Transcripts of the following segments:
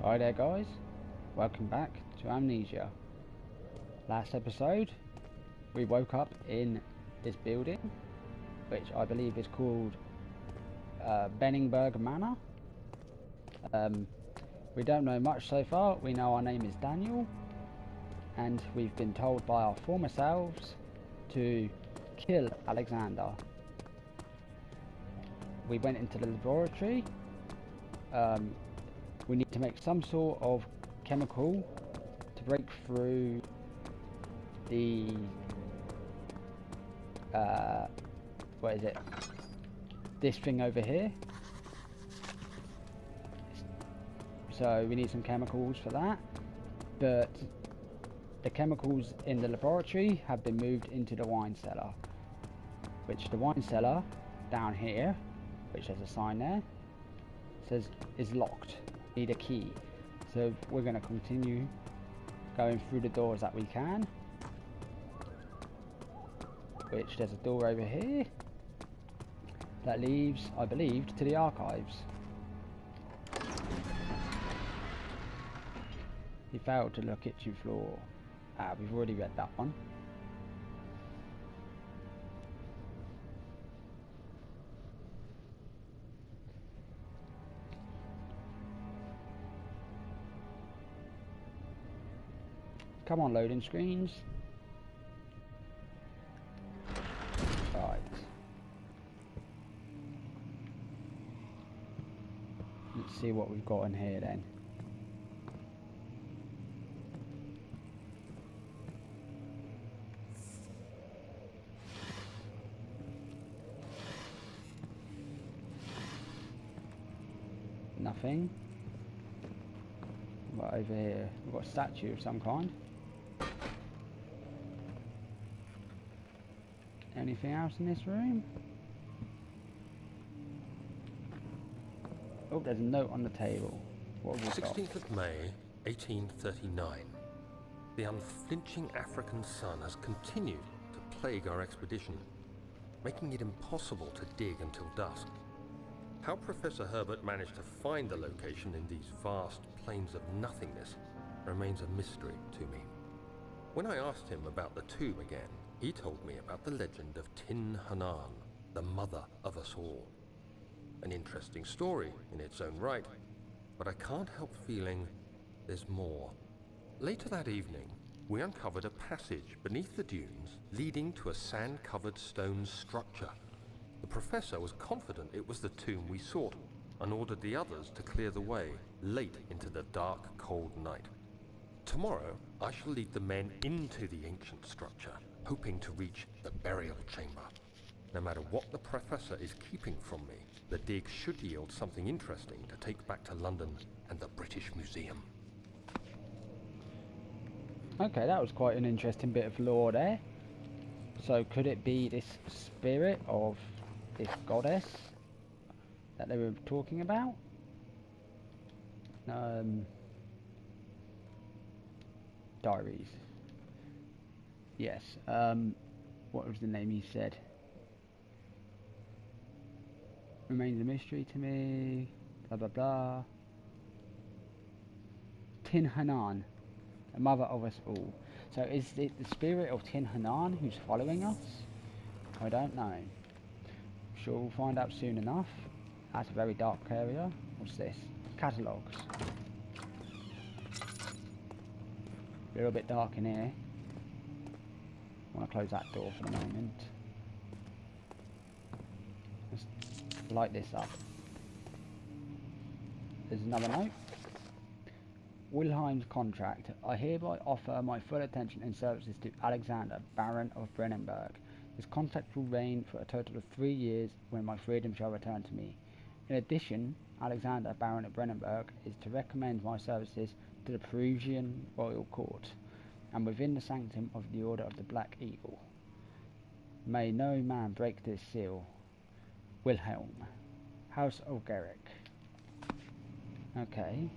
Hi there guys, welcome back to Amnesia. Last episode we woke up in this building which I believe is called Brennanburg Manor. We don't know much so far. We know our name is Daniel and we've been told by our former selves to kill Alexander. We went into the laboratory. We need to make some sort of chemical to break through the what is it? This thing over here. So we need some chemicals for that, but the chemicals in the laboratory have been moved into the wine cellar, which the wine cellar down here, which has a sign there, says is locked. Need a key. So we're going to continue going through the doors that we can, which there's a door over here that leads, I believe, to the archives. He fell to the kitchen floor. We've already read that one. Come on, loading screens. Right. Let's see what we've got in here then. Nothing. Right over here, we've got a statue of some kind. Anything else in this room? Oh, there's a note on the table. What have we got? 16th of May, 1839. The unflinching African sun has continued to plague our expedition, making it impossible to dig until dusk. How Professor Herbert managed to find the location in these vast plains of nothingness remains a mystery to me. When I asked him about the tomb again, he told me about the legend of Tin Hanan, the mother of us all. An interesting story in its own right, but I can't help feeling there's more. Later that evening, we uncovered a passage beneath the dunes leading to a sand-covered stone structure. The professor was confident it was the tomb we sought and ordered the others to clear the way late into the dark, cold night. Tomorrow, I shall lead the men into the ancient structure, hoping to reach the burial chamber. No matter what the professor is keeping from me, the dig should yield something interesting to take back to London and the British Museum. Okay, that was quite an interesting bit of lore there. So could it be this spirit of this goddess that they were talking about? Diaries. Yes. What was the name he said? Remains a mystery to me. Blah blah blah. Tin Hanan, the mother of us all. So is it the spirit of Tin Hanan who's following us? I don't know. I'm sure we'll find out soon enough. That's a very dark area. What's this? Catalogues. A little bit dark in here. I want to close that door for the moment. Let's light this up. There's another note. Wilhelm's contract. I hereby offer my full attention and services to Alexander, Baron of Brennanburg. This contract will reign for a total of 3 years, when my freedom shall return to me. In addition, Alexander, Baron of Brennanburg, is to recommend my services to the Peruvian royal court, and within the sanctum of the Order of the Black Eagle. May no man break this seal. Wilhelm, House of Garrick. Okay.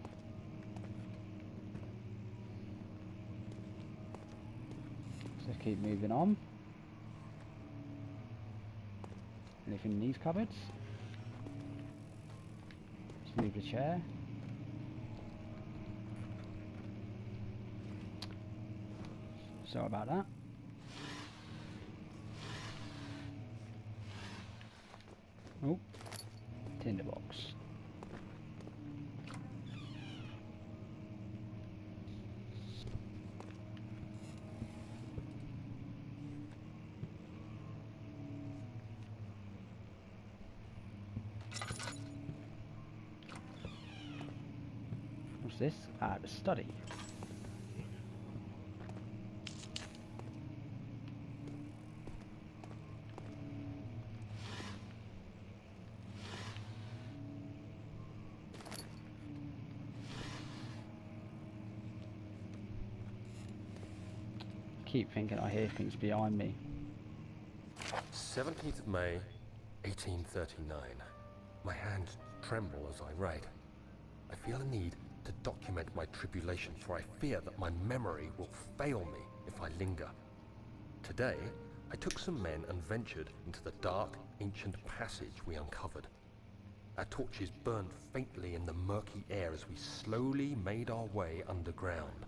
Let's keep moving on. Anything in these cupboards? Let's move the chair. Sorry about that. Oh, tinderbox. What's this? Ah, the study. Keep thinking I hear things behind me. 17th of May, 1839. My hands tremble as I write. I feel a need to document my tribulations, for I fear that my memory will fail me if I linger. Today, I took some men and ventured into the dark, ancient passage we uncovered. Our torches burned faintly in the murky air as we slowly made our way underground.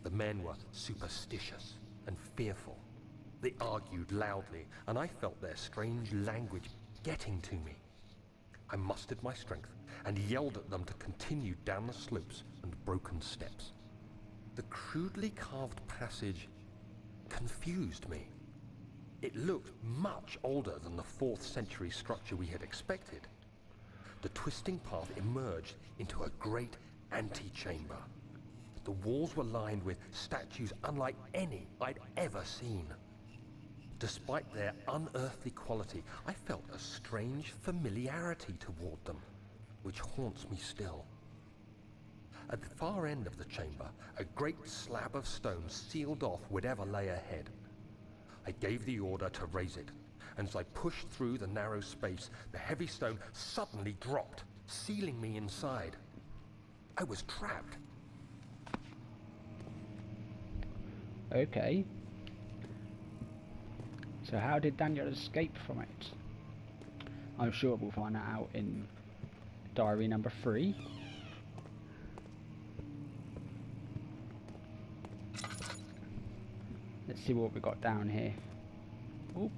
The men were superstitious and fearful. They argued loudly, and I felt their strange language getting to me. I mustered my strength and yelled at them to continue down the slopes and broken steps. The crudely carved passage confused me. It looked much older than the 4th century structure we had expected. The twisting path emerged into a great antechamber. The walls were lined with statues unlike any I'd ever seen. Despite their unearthly quality, I felt a strange familiarity toward them, which haunts me still. At the far end of the chamber, a great slab of stone sealed off whatever lay ahead. I gave the order to raise it, and as I pushed through the narrow space, the heavy stone suddenly dropped, sealing me inside. I was trapped. Okay. So how did Daniel escape from it? I'm sure we'll find that out in diary number 3. Let's see what we got down here. Ooh.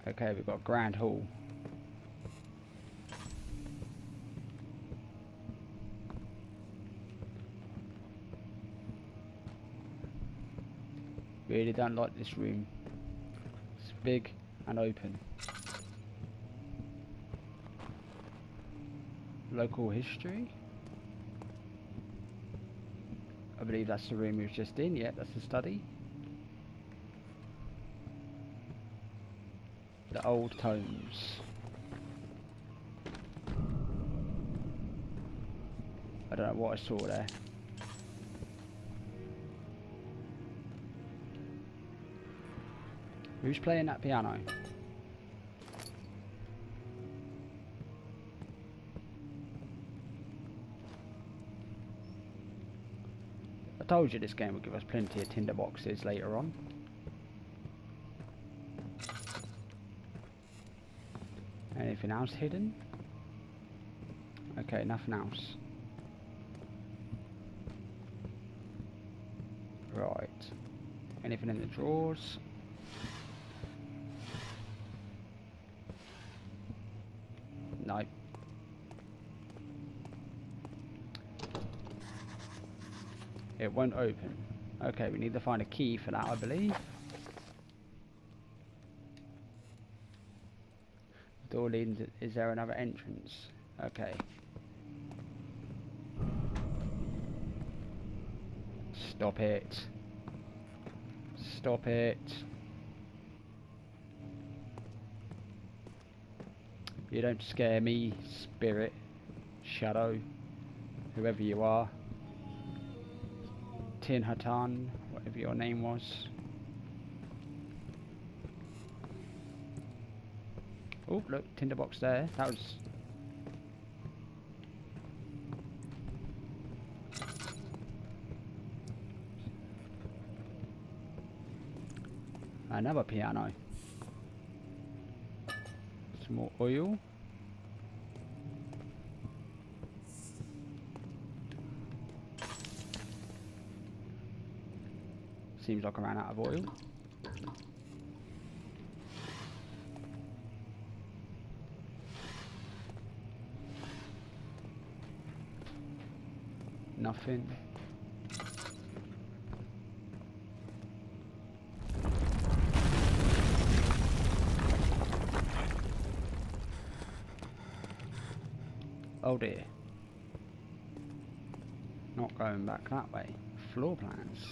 Okay, we've got Grand Hall. Really don't like this room. It's big and open. Local history. I believe that's the room we was just in. Yeah, that's the study. The old tomes. I don't know what I saw there. Who's playing that piano? I told you this game would give us plenty of tinder boxes later on. Anything else hidden? Okay, nothing else. Right. Anything in the drawers? Nope. It won't open. Okay, we need to find a key for that, I believe. Door leading to, is there another entrance? Okay. Stop it. Stop it. You don't scare me, spirit, shadow, whoever you are. Tin Hatan, whatever your name was. Oh, look, tinderbox there. That was... another piano. Some more oil. Seems like I ran out of oil. Nothing. Oh dear. Not going back that way. Floor plans.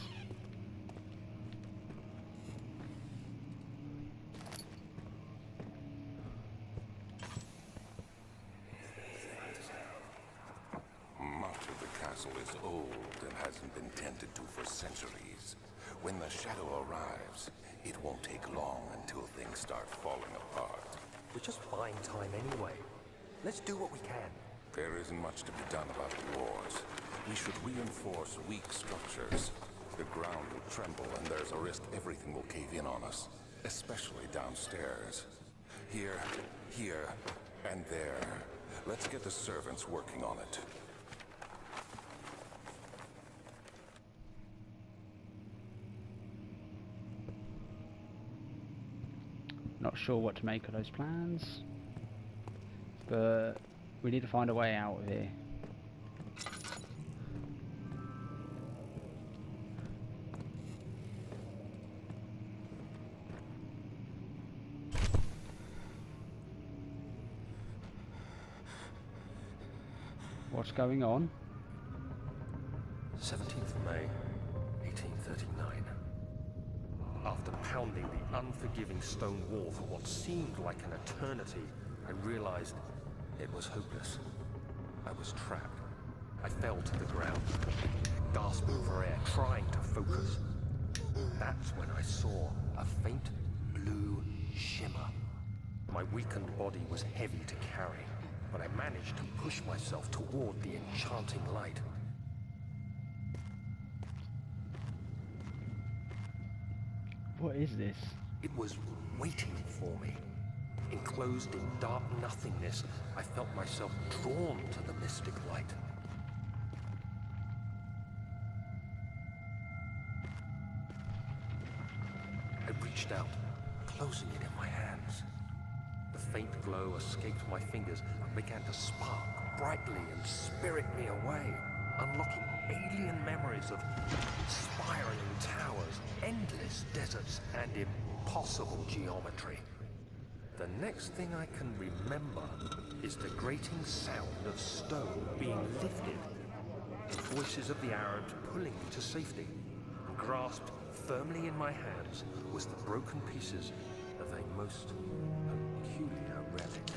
Much of the castle is old and hasn't been tended to for centuries. When the shadow arrives, it won't take long until things start falling apart. We're just buying time anyway. Let's do what we can. There isn't much to be done about the wars. We should reinforce weak structures. The ground will tremble and there's a risk everything will cave in on us, especially downstairs. Here, and there. Let's get the servants working on it. Not sure what to make of those plans, but we need to find a way out of here. What's going on? 17th of May, 1839. After pounding the unforgiving stone wall for what seemed like an eternity, I realized it was hopeless. I was trapped. I fell to the ground, gasping for air, trying to focus. That's when I saw a faint blue shimmer. My weakened body was heavy to carry, but I managed to push myself toward the enchanting light. What is this? It was waiting for me. Enclosed in dark nothingness, I felt myself drawn to the mystic light. I reached out, closing it in my hands. The faint glow escaped my fingers and began to spark brightly and spirit me away, unlocking alien memories of spiraling towers, endless deserts, and impossible geometry. The next thing I can remember is the grating sound of stone being lifted, the voices of the Arabs pulling me to safety. Grasped firmly in my hands was the broken pieces of a most peculiar relic.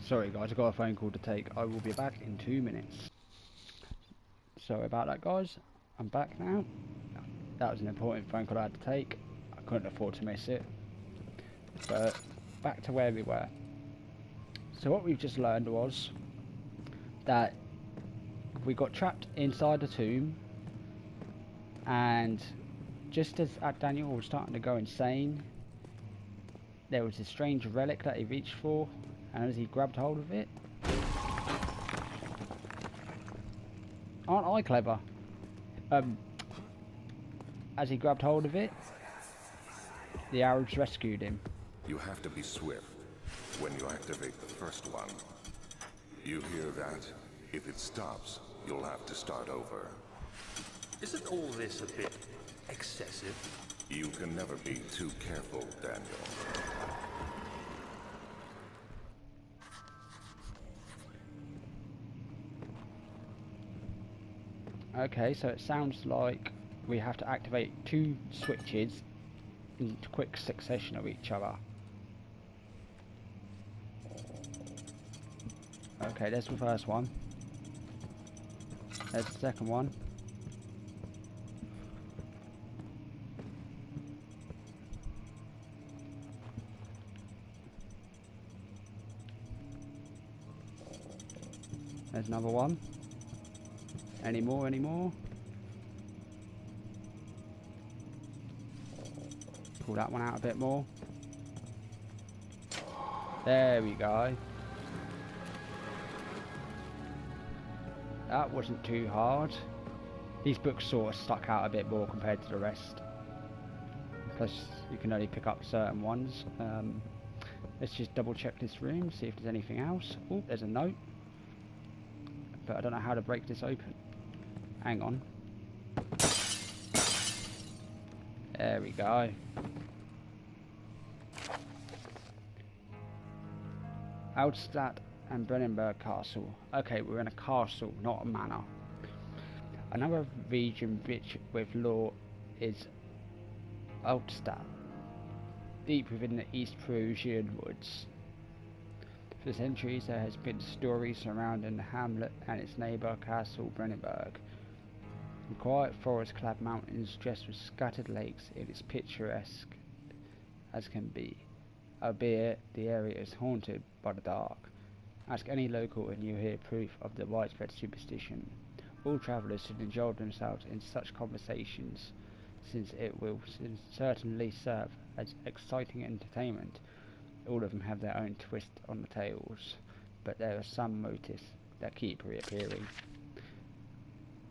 Sorry guys, I've got a phone call to take. I will be back in 2 minutes. Sorry about that guys. I'm back now. That was an important phone call I had to take. I couldn't afford to miss it. But back to where we were. So what we've just learned was that we got trapped inside the tomb, and just as Daniel was starting to go insane, there was a strange relic that he reached for, and as he grabbed hold of it... Aren't I clever? As he grabbed hold of it, the Arabs rescued him. You have to be swift when you activate the first one. You hear that? If it stops, you'll have to start over. Isn't all this a bit excessive? You can never be too careful, Daniel. Okay, so it sounds like we have to activate 2 switches in quick succession of each other. Okay, there's the first one. There's the second one. There's another one. Any more, any more? Pull that one out a bit more. There we go. That wasn't too hard. These books sort of stuck out a bit more compared to the rest. Plus, you can only pick up certain ones. Let's just double check this room, see if there's anything else. Oh, there's a note. But I don't know how to break this open. Hang on. There we go. Altstadt and Brennanburg Castle. Okay, we're in a castle, not a manor. Another region rich with lore is Altstadt, deep within the East Prussian woods. For centuries there has been stories surrounding the hamlet and its neighbour Castle Brennanburg. The quiet forest-clad mountains dressed with scattered lakes, it is picturesque as can be, albeit the area is haunted by the dark. Ask any local and you hear proof of the widespread superstition. All travellers should indulge themselves in such conversations, since it will certainly serve as exciting entertainment. All of them have their own twist on the tales, but there are some motifs that keep reappearing.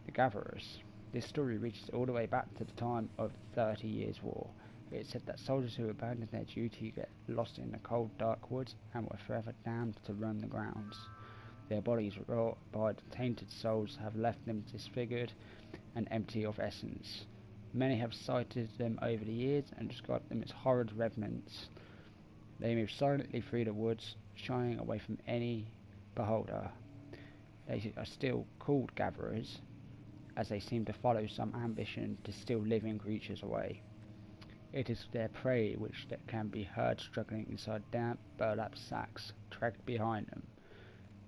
The Gatherers. This story reaches all the way back to the time of the 30 Years' War. It is said that soldiers who abandoned their duty get lost in the cold dark woods and were forever damned to roam the grounds. Their bodies, wrought by the tainted souls, have left them disfigured and empty of essence. Many have sighted them over the years and described them as horrid revenants. They move silently through the woods, shying away from any beholder. They are still called gatherers, as they seem to follow some ambition to steal living creatures away. It is their prey which can be heard struggling inside damp burlap sacks dragged behind them,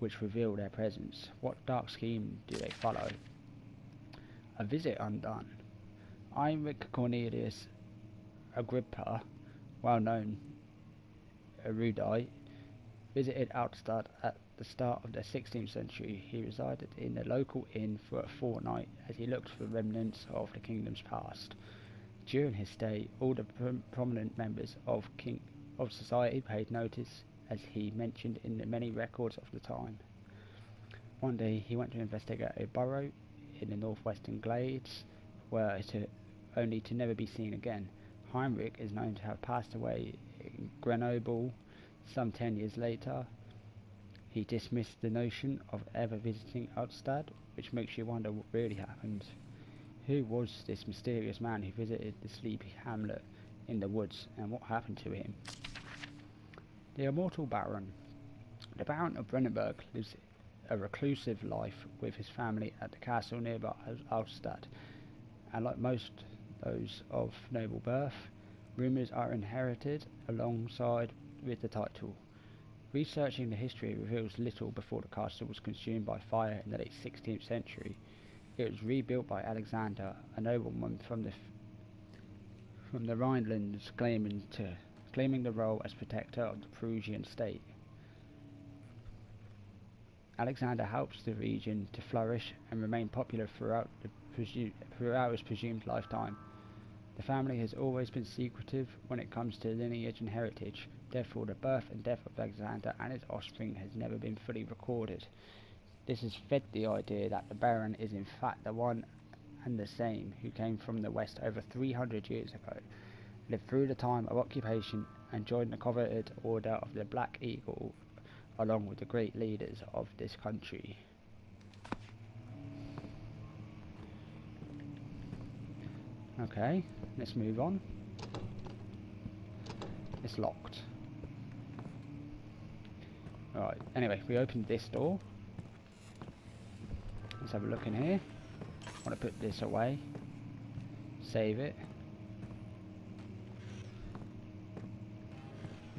which reveal their presence. What dark scheme do they follow? A visit undone. Heinrich Cornelius Agrippa, well-known erudite, visited Altstadt at the start of the 16th century. He resided in the local inn for a fortnight as he looked for remnants of the kingdom's past. During his stay, all the prominent members of society paid notice, as he mentioned in the many records of the time. One day he went to investigate a burrow in the northwestern glades, only to never be seen again. Heinrich is known to have passed away in Grenoble some 10 years later. He dismissed the notion of ever visiting Altstadt, which makes you wonder what really happened. Who was this mysterious man who visited the sleepy hamlet in the woods, and what happened to him? The immortal Baron. The Baron of Brennanburg lives a reclusive life with his family at the castle nearby Altstadt, and like most those of noble birth, rumours are inherited alongside with the title. Researching the history reveals little before the castle was consumed by fire in the late 16th century. It was rebuilt by Alexander, a nobleman from the Rhinelands, claiming the role as protector of the Prussian state. Alexander helps the region to flourish and remain popular throughout his presumed lifetime. The family has always been secretive when it comes to lineage and heritage. Therefore, the birth and death of Alexander and his offspring has never been fully recorded. This has fed the idea that the Baron is in fact the one and the same who came from the west over 300 years ago, lived through the time of occupation, and joined the coveted order of the Black Eagle along with the great leaders of this country. Okay, let's move on. It's locked. Alright, anyway, we opened this door. Let's have a look in here. I want to put this away. Save it.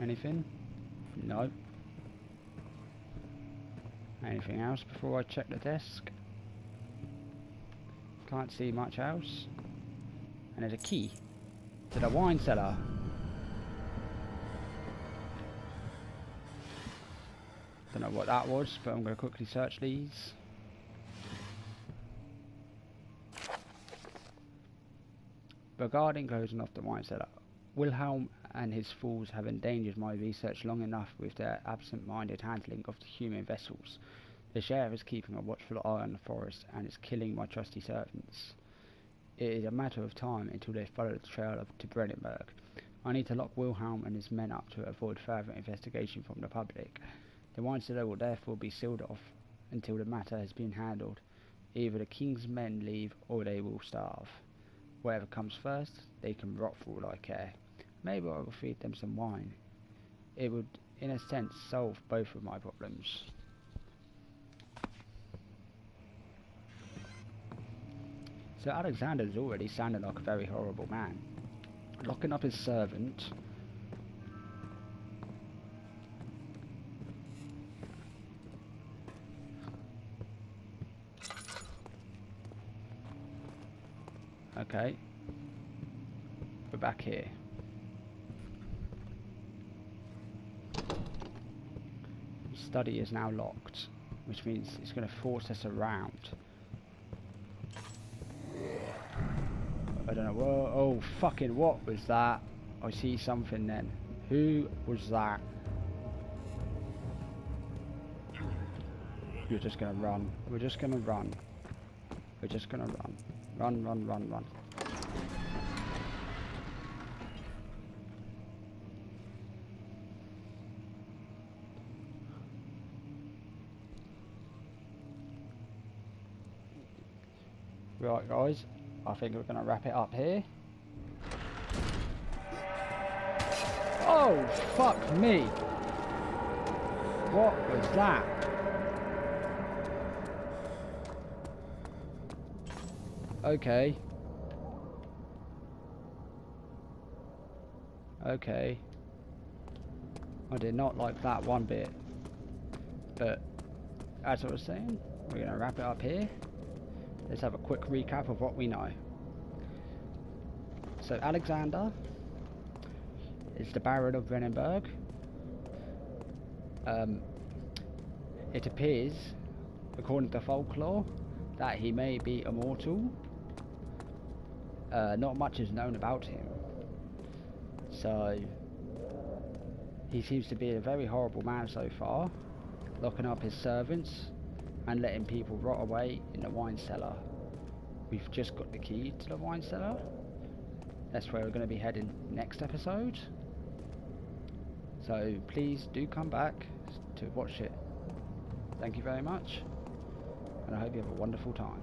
Anything? No. Anything else before I check the desk? Can't see much else. And there's a key to the wine cellar. Don't know what that was, but I'm going to quickly search these. Regarding closing off the wine cellar, Wilhelm and his fools have endangered my research long enough with their absent-minded handling of the human vessels. The sheriff is keeping a watchful eye on the forest and is killing my trusty servants. It is a matter of time until they follow the trail to Brennanburg. I need to lock Wilhelm and his men up to avoid further investigation from the public. The wine cellar will therefore be sealed off until the matter has been handled. Either the king's men leave or they will starve. Whatever comes first, they can rot for all I care. Maybe I will feed them some wine. It would, in a sense, solve both of my problems. So Alexander's already sounded like a very horrible man. Locking up his servant. Okay. We're back here. Study is now locked, which means it's going to force us around. I don't know. Whoa, oh, fucking what was that? I see something then. Who was that? You're just going to run. We're just going to run. We're just going to run. Run, run, run, run. Right, guys. I think we're going to wrap it up here. Oh, fuck me. What was that? Okay. Okay. I did not like that one bit. But, as I was saying, we're going to wrap it up here. Let's have a quick recap of what we know. So Alexander is the Baron of Brennanburg. It appears, according to folklore, that he may be immortal. Not much is known about him. So he seems to be a very horrible man so far, locking up his servants and letting people rot away in the wine cellar. We've just got the key to the wine cellar. That's where we're going to be heading next episode. So please do come back to watch it. Thank you very much, and I hope you have a wonderful time.